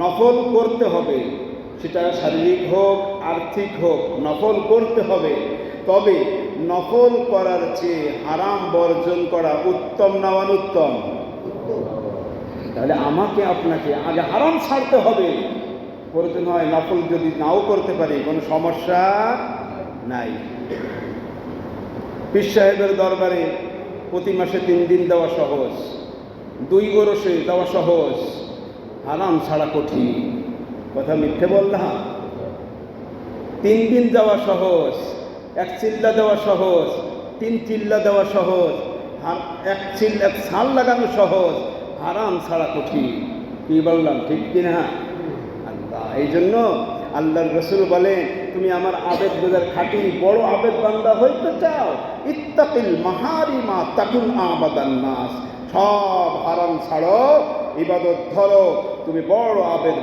নফল করতে হবে, সেটা শারীরিক হোক আর্থিক হোক, নফল করতে হবে। তবে নফল করার চেয়ে হারাম বর্জন করা উত্তম না অনুত্তম? তাহলে আমাকে আপনাকে আগে হারাম ছাড়তে হবে। প্রয়োজন হয় নফল যদি নাও করতে পারি, কোনো সমস্যা নাই। পীর সাহেবের দরবারে প্রতি মাসে 3 দিন দেওয়া সহজ, 2 ওরসে দেওয়া সহজ, হারাম ছাড়া কঠিন। কথা মিথ্যে বললাম? 3 দিন দেওয়া সহজ, 1 চিল্লা দেওয়া সহজ, 3 চিল্লা দেওয়া সহজ, 1 ছাল লাগানো সহজ, হারাম ছাড়া কঠিন। কি বললাম, ঠিক কিনা? আল্লাহ, এই জন্য আল্লাহর রাসূল বলেন, তুমি আমার আবেদ বোঝার খাঁটি বড় আবেদ বান্দা হইতে চাও, ইত্তাকিল মাহারিমা তাকুন আবাদান নাস। সব হারাম ছাড়ো, ইবাদত ধরো, তুমি বড় আবেদ